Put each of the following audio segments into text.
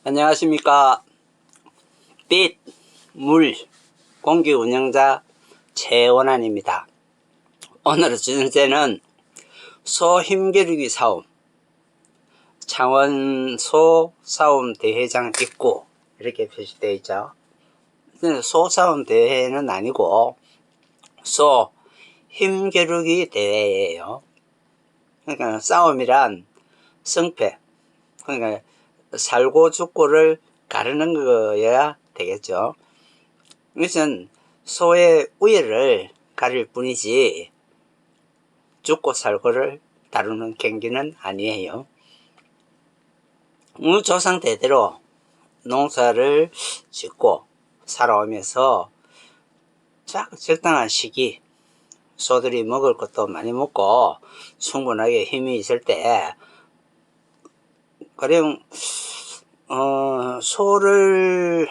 안녕하십니까. 빛, 물, 공기 운영자 최원환입니다. 오늘의 주제는 소 힘겨루기 싸움, 창원 소 싸움 대회장 입구, 이렇게 표시되어 있죠. 소 싸움 대회는 아니고 소 힘겨루기 대회예요. 그러니까 싸움이란 승패, 그러니까 살고 죽고를 가르는 거여야 되겠죠. 이것은 소의 우열을 가릴 뿐이지 죽고 살고를 다루는 경기는 아니에요. 우리 조상 대대로 농사를 짓고 살아오면서 적당한 시기, 소들이 먹을 것도 많이 먹고 충분하게 힘이 있을 때 가령 소를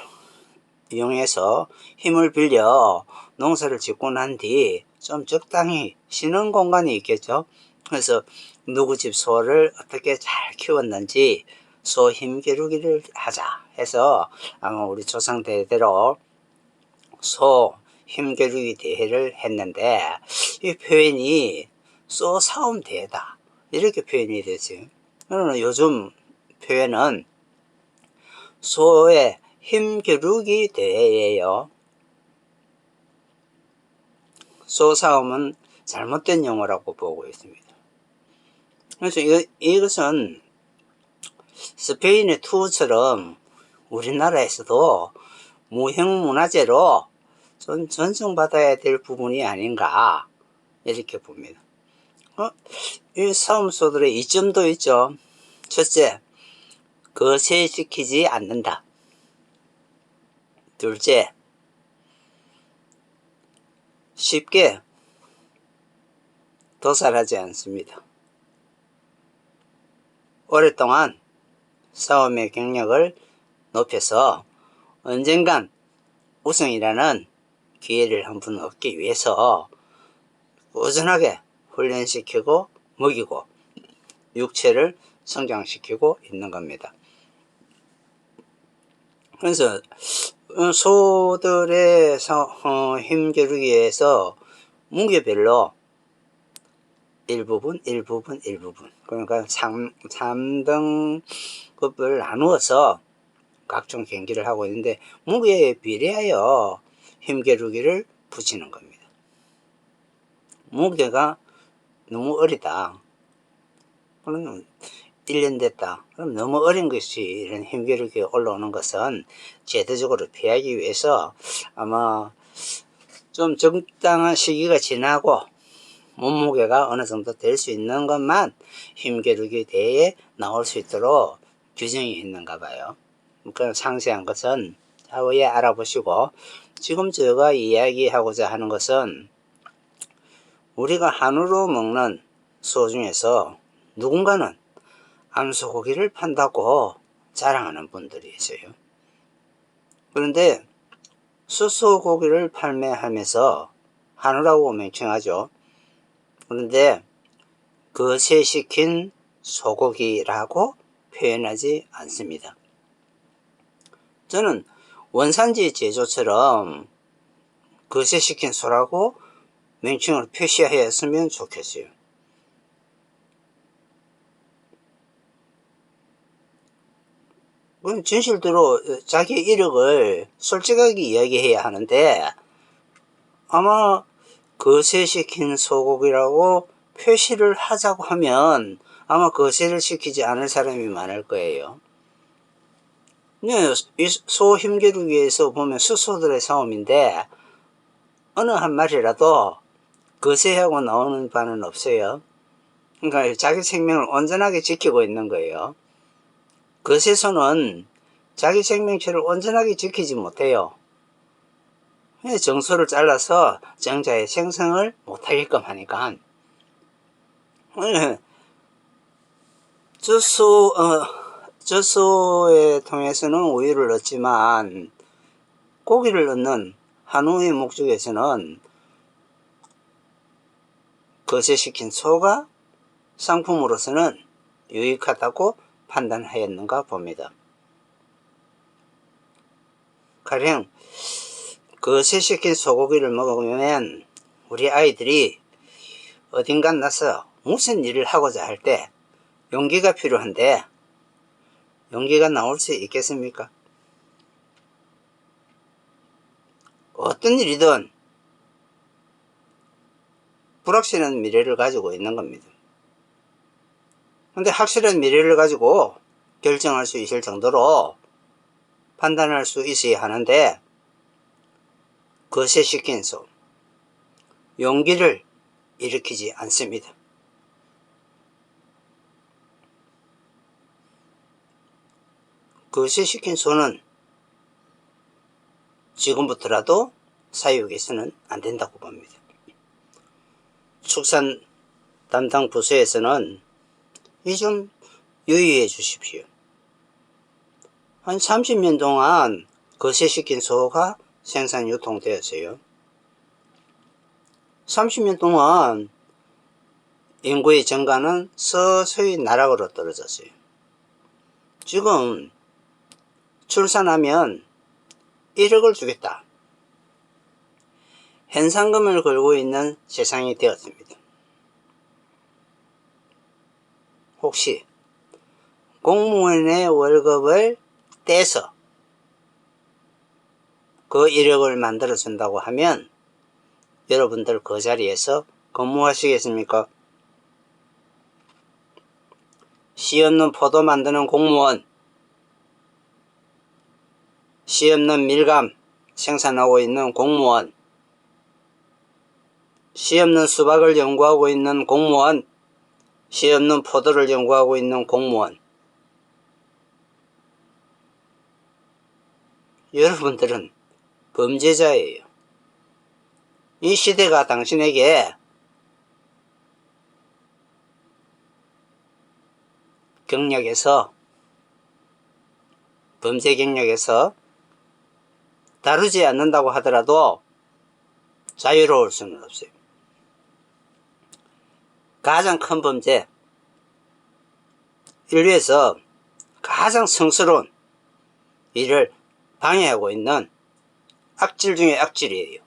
이용해서 힘을 빌려 농사를 짓고 난 뒤 좀 적당히 쉬는 공간이 있겠죠. 그래서 누구 집 소를 어떻게 잘 키웠는지 소 힘기르기를 하자 해서 아마 우리 조상 대대로 소 힘기르기 대회를 했는데, 이 표현이 소 싸움 대회다 이렇게 표현이 되지. 그러나 요즘 표현은 소의 힘겨루기 대회예요. 소 싸움은 잘못된 용어라고 보고 있습니다. 그래서 이것은 스페인의 투어처럼 우리나라에서도 무형문화재로 좀 전승받아야 될 부분이 아닌가 이렇게 봅니다. 이 싸움소들의 이점도 있죠. 첫째, 거세시키지 않는다. 둘째, 쉽게 도살하지 않습니다. 오랫동안 싸움의 경력을 높여서 언젠간 우승이라는 기회를 한번 얻기 위해서 꾸준하게 훈련시키고 먹이고 육체를 성장시키고 있는 겁니다. 그래서 소들의 힘겨루기에서 무게별로 일부분 그러니까 3등급을 나누어서 각종 경기를 하고 있는데 무게에 비례하여 힘겨루기를 붙이는 겁니다. 무게가 너무 어리다, 그러면 1년 됐다, 그럼 너무 어린 것이 이런 힘겨루기에 올라오는 것은 제도적으로 피하기 위해서 아마 좀 적당한 시기가 지나고 몸무게가 어느 정도 될 수 있는 것만 힘겨루기 대회에 나올 수 있도록 규정이 있는가 봐요. 그러니까 상세한 것은 차후에 알아보시고, 지금 제가 이야기하고자 하는 것은 우리가 한우로 먹는 소 중에서 누군가는 암소고기를 판다고 자랑하는 분들이 있어요. 그런데 수소고기를 판매하면서 한우라고 명칭하죠. 그런데 거세시킨 소고기라고 표현하지 않습니다. 저는 원산지 제조처럼 거세시킨 소라고 명칭을 표시하였으면 좋겠어요. 그럼 진실대로 자기 이력을 솔직하게 이야기해야 하는데, 아마 거세시킨 소고기라고 표시를 하자고 하면 아마 거세를 시키지 않을 사람이 많을 거예요. 네, 이 소 힘겨루기에서 보면 수소들의 싸움인데 어느 한 마리라도 거세하고 나오는 바는 없어요. 그러니까 자기 생명을 온전하게 지키고 있는 거예요. 거세소는 자기 생명체를 온전하게 지키지 못해요. 정소를 잘라서 정자의 생성을 못하게끔 하니까. 젖소에 통해서는 우유를 얻지만 고기를 얻는 한우의 목적에서는 거세시킨 소가 상품으로서는 유익하다고 판단하였는가 봅니다. 가령 거세시킨 소고기를 먹으면 우리 아이들이 어딘가 나서 무슨 일을 하고자 할 때 용기가 필요한데 용기가 나올 수 있겠습니까? 어떤 일이든 불확실한 미래를 가지고 있는 겁니다. 근데 확실한 미래를 가지고 결정할 수 있을 정도로 판단할 수 있어야 하는데 거세시킨 소 용기를 일으키지 않습니다. 거세시킨 소는 지금부터라도 사육해서는 안 된다고 봅니다. 축산 담당 부서에서는 이 좀 유의해 주십시오. 한 30년 동안 거세시킨 소가 생산 유통되었어요. 30년 동안 인구의 증가는 서서히 나락으로 떨어졌어요. 지금 출산하면 1억을 주겠다. 현상금을 걸고 있는 세상이 되었습니다. 혹시 공무원의 월급을 떼서 그 1억을 만들어 준다고 하면 여러분들 그 자리에서 근무하시겠습니까? 씨 없는 포도 만드는 공무원, 씨 없는 밀감 생산하고 있는 공무원, 씨 없는 수박을 연구하고 있는 공무원, 씨 없는 포도를 연구하고 있는 공무원. 여러분들은 범죄자예요. 이 시대가 당신에게 경력에서, 범죄 경력에서 다루지 않는다고 하더라도 자유로울 수는 없어요. 가장 큰 범죄, 인류에서 가장 성스러운 일을 방해하고 있는 악질 중에 악질이에요.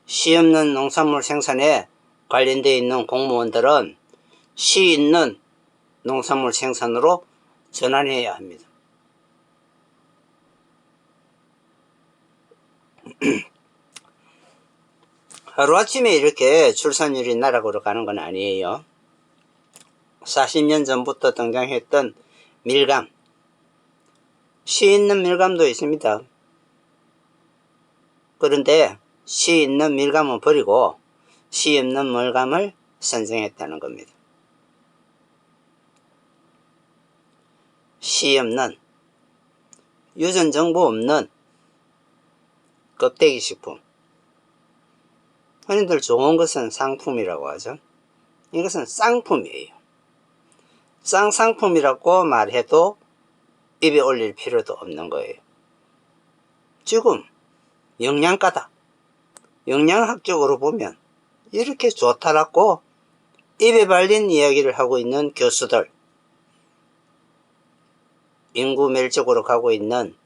씨 없는 농산물 생산에 관련되어 있는 공무원들은 씨 있는 농산물 생산으로 전환해야 합니다. 하루아침에 이렇게 출산율이 나락으로 가는 건 아니에요. 40년 전부터 등장했던 밀감, 씨 있는 밀감도 있습니다. 그런데 씨 있는 밀감은 버리고 씨 없는 밀감을 선정했다는 겁니다. 씨 없는, 유전 정보 없는 껍데기 식품. 흔히들 좋은 것은 상품이라고 하죠. 이것은 쌍품이에요. 쌍상품이라고 말해도 입에 올릴 필요도 없는 거예요. 지금 영양가다, 영양학적으로 보면 이렇게 좋다라고 입에 발린 이야기를 하고 있는 교수들, 인구 멸족으로 가고 있는,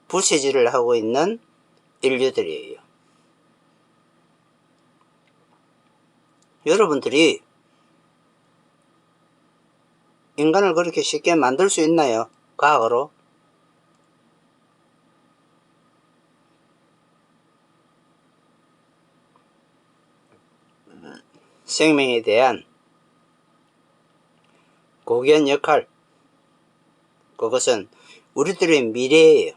부채질을 하고 있는 인류들이에요. 여러분들이 인간을 그렇게 쉽게 만들 수 있나요? 과학으로? 생명에 대한 고귀한 역할, 그것은 우리들의 미래예요.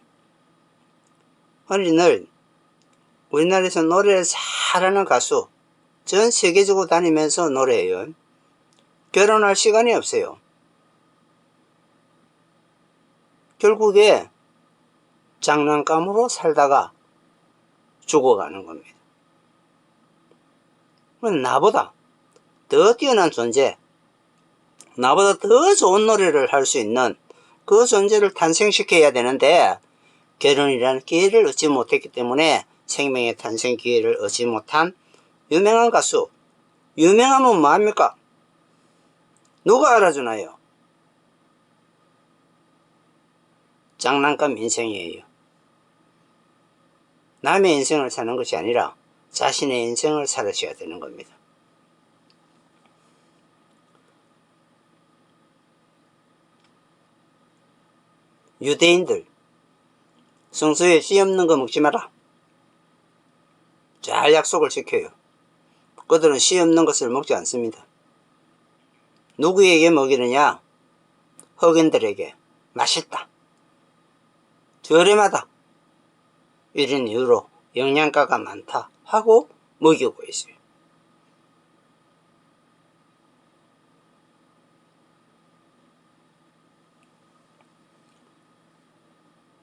흔히들 우리나라에서 노래를 잘하는 가수 전 세계적으로 다니면서 노래해요. 결혼할 시간이 없어요. 결국에 장난감으로 살다가 죽어가는 겁니다. 나보다 더 뛰어난 존재, 나보다 더 좋은 노래를 할 수 있는 그 존재를 탄생시켜야 되는데 결혼이라는 기회를 얻지 못했기 때문에 생명의 탄생 기회를 얻지 못한 유명한 가수, 유명하면 뭐합니까? 누가 알아주나요? 장난감 인생이에요. 남의 인생을 사는 것이 아니라 자신의 인생을 살으셔야 되는 겁니다. 유대인들 성서에 씨 없는 거 먹지 마라. 잘 약속을 지켜요. 그들은 씨 없는 것을 먹지 않습니다. 누구에게 먹이느냐? 흑인들에게. 맛있다, 저렴하다, 이런 이유로 영양가가 많다 하고 먹이고 있어요.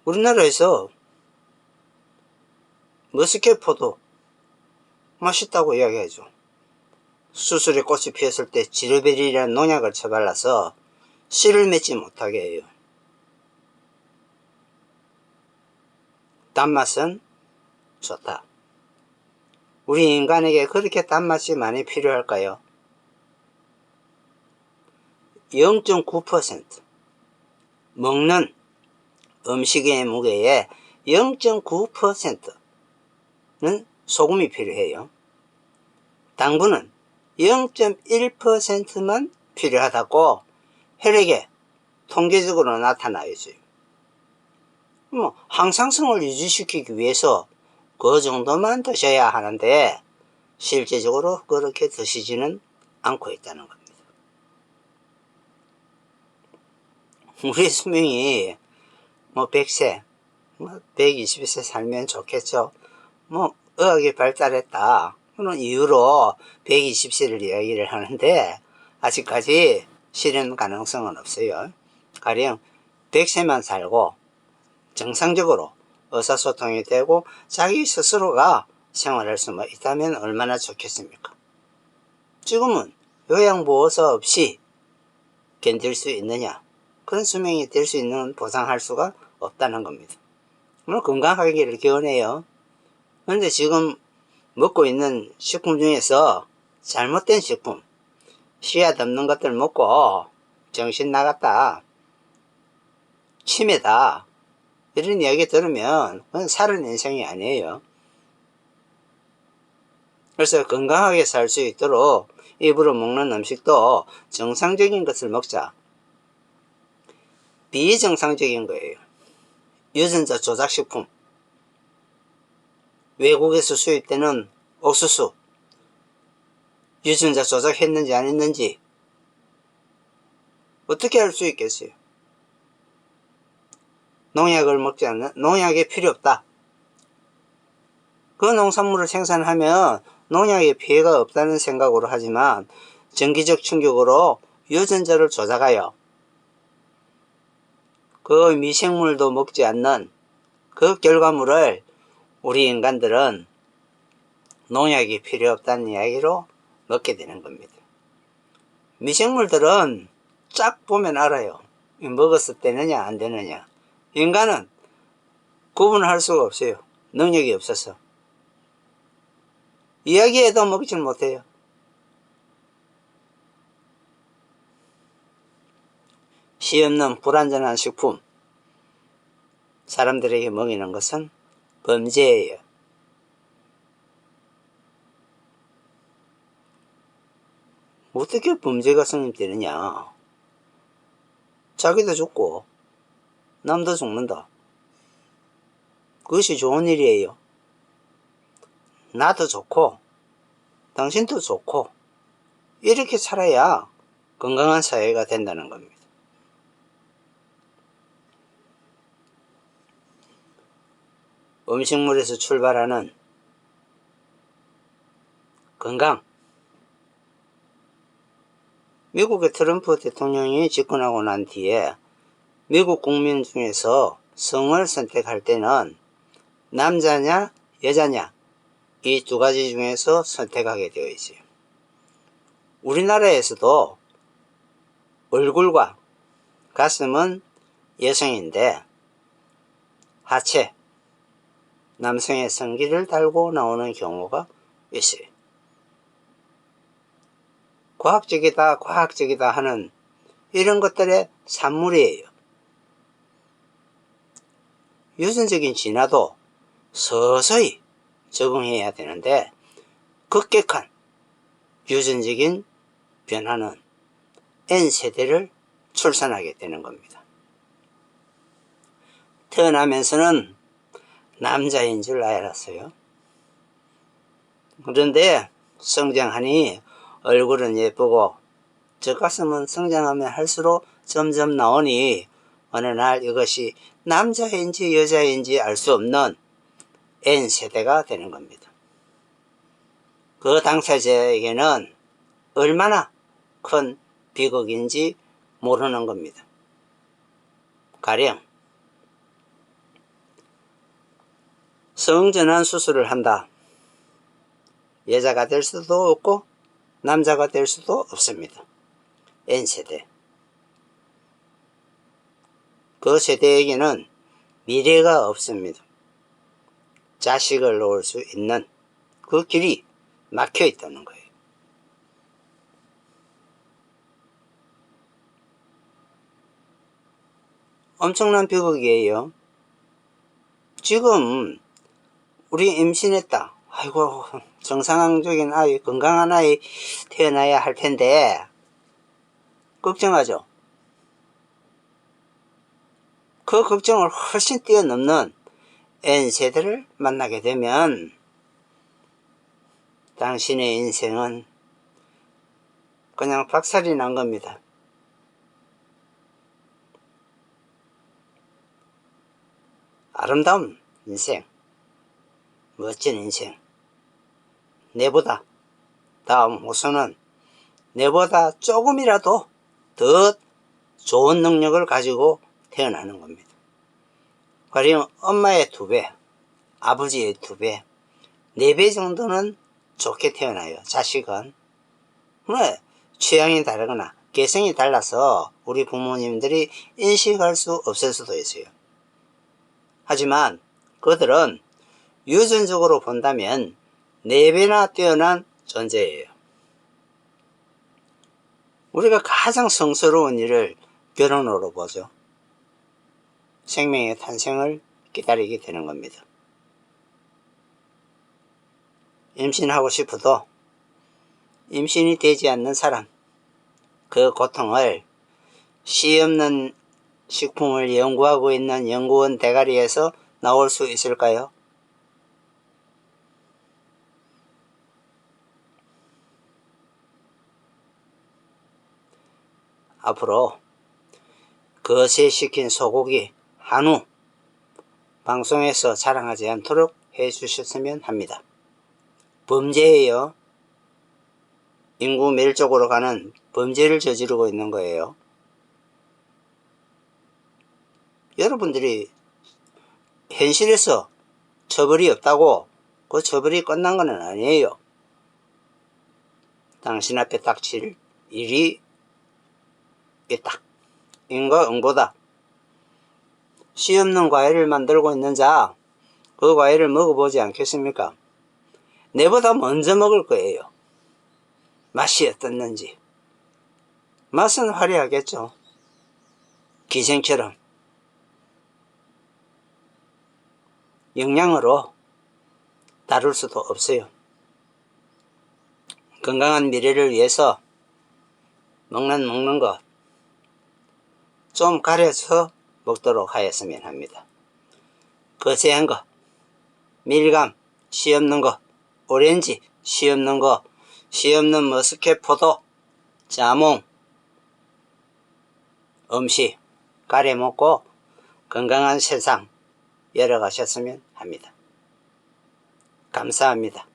우리나라에서 머스켓포도 맛있다고 이야기하죠. 수술의 꽃이 피었을 때 지르베릴이라는 농약을 처발라서 씨를 맺지 못하게 해요. 단맛은 좋다. 우리 인간에게 그렇게 단맛이 많이 필요할까요? 0.9% 먹는 음식의 무게의 0.9%는 소금이 필요해요. 당분은 0.1%만 필요하다고 혈액에 통계적으로 나타나 있어요. 항상성을 유지시키기 위해서 그 정도만 드셔야 하는데 실제적으로 그렇게 드시지는 않고 있다는 겁니다. 우리 수명이 100세, 120세 살면 좋겠죠. 의학이 발달했다 그런 이유로 120세를 이야기를 하는데 아직까지 실현 가능성은 없어요. 가령 100세만 살고 정상적으로 의사소통이 되고 자기 스스로가 생활할 수만 있다면 얼마나 좋겠습니까? 지금은 요양보호소 없이 견딜 수 있느냐? 그런 수명이 될 수 있는 보장할 수가 없다는 겁니다. 물론 건강하기를 기원해요. 그런데 지금 먹고 있는 식품 중에서 잘못된 식품, 씨앗 없는 것들 먹고 정신 나갔다, 치매다, 이런 이야기 들으면 그건 살은 인생이 아니에요. 그래서 건강하게 살 수 있도록 입으로 먹는 음식도 정상적인 것을 먹자. 비정상적인 거예요. 유전자 조작식품, 외국에서 수입되는 옥수수 유전자 조작했는지 안 했는지 어떻게 알 수 있겠어요? 농약을 먹지 않는, 농약이 필요 없다. 그 농산물을 생산하면 농약에 피해가 없다는 생각으로 하지만 정기적 충격으로 유전자를 조작하여 그 미생물도 먹지 않는 그 결과물을 우리 인간들은 농약이 필요 없다는 이야기로 먹게 되는 겁니다. 미생물들은 쫙 보면 알아요. 먹었을 때느냐 안 되느냐. 인간은 구분할 수가 없어요. 능력이 없어서. 이야기해도 먹질 못해요. 씨 없는 불완전한 식품 사람들에게 먹이는 것은 범죄예요. 어떻게 범죄가 성립되느냐. 자기도 죽고 남도 죽는다. 그것이 좋은 일이에요. 나도 좋고 당신도 좋고 이렇게 살아야 건강한 사회가 된다는 겁니다. 음식물에서 출발하는 건강. 미국의 트럼프 대통령이 집권하고 난 뒤에 미국 국민 중에서 성을 선택할 때는 남자냐 여자냐 이 두 가지 중에서 선택하게 되어 있어요. 우리나라에서도 얼굴과 가슴은 여성인데 하체, 남성의 성기를 달고 나오는 경우가 있어요. 과학적이다 과학적이다 하는 이런 것들의 산물이에요. 유전적인 진화도 서서히 적응해야 되는데 급격한 유전적인 변화는 N세대를 출산하게 되는 겁니다. 태어나면서는 남자인 줄 알았어요. 그런데 성장하니 얼굴은 예쁘고 젖가슴은 성장하면 할수록 점점 나오니 어느 날 이것이 남자인지 여자인지 알 수 없는 N세대가 되는 겁니다. 그 당사자에게는 얼마나 큰 비극인지 모르는 겁니다. 가령 성전환 수술을 한다. 여자가 될 수도 없고 남자가 될 수도 없습니다. N세대. 그 세대에게는 미래가 없습니다. 자식을 놓을 수 있는 그 길이 막혀 있다는 거예요. 엄청난 비극이에요. 지금 우리 임신했다. 아이고 정상적인 아이, 건강한 아이 태어나야 할 텐데 걱정하죠. 그 걱정을 훨씬 뛰어넘는 N세대를 만나게 되면 당신의 인생은 그냥 박살이 난 겁니다. 아름다운 인생, 멋진 인생, 내보다 다음 호수는 내보다 조금이라도 더 좋은 능력을 가지고 태어나는 겁니다. 가령 엄마의 2배, 아버지의 2배, 4배 정도는 좋게 태어나요. 자식은 취향이 다르거나 개성이 달라서 우리 부모님들이 인식할 수 없을 수도 있어요. 하지만 그들은 유전적으로 본다면 4배나 뛰어난 존재예요. 우리가 가장 성스러운 일을 결혼으로 보죠. 생명의 탄생을 기다리게 되는 겁니다. 임신하고 싶어도 임신이 되지 않는 사람, 그 고통을 씨 없는 식품을 연구하고 있는 연구원 대가리에서 나올 수 있을까요? 앞으로 거세시킨 소고기 한우 방송에서 자랑하지 않도록 해주셨으면 합니다. 범죄예요. 인구 멸족으로 가는 범죄를 저지르고 있는 거예요. 여러분들이 현실에서 처벌이 없다고 그 처벌이 끝난 건 아니에요. 당신 앞에 닥칠 일이 있다. 인과응보다. 씨 없는 과일을 만들고 있는 자, 그 과일을 먹어보지 않겠습니까? 내보다 먼저 먹을 거예요. 맛이 어떻는지. 맛은 화려하겠죠. 기생처럼. 영양으로 다룰 수도 없어요. 건강한 미래를 위해서 먹는 것 좀 가려서 먹도록 하였으면 합니다. 거세한 것, 밀감, 씨 없는 것, 오렌지, 씨 없는 것, 씨 없는 머스켓 포도, 자몽, 음식 가려 먹고 건강한 세상 열어가셨으면 합니다. 감사합니다.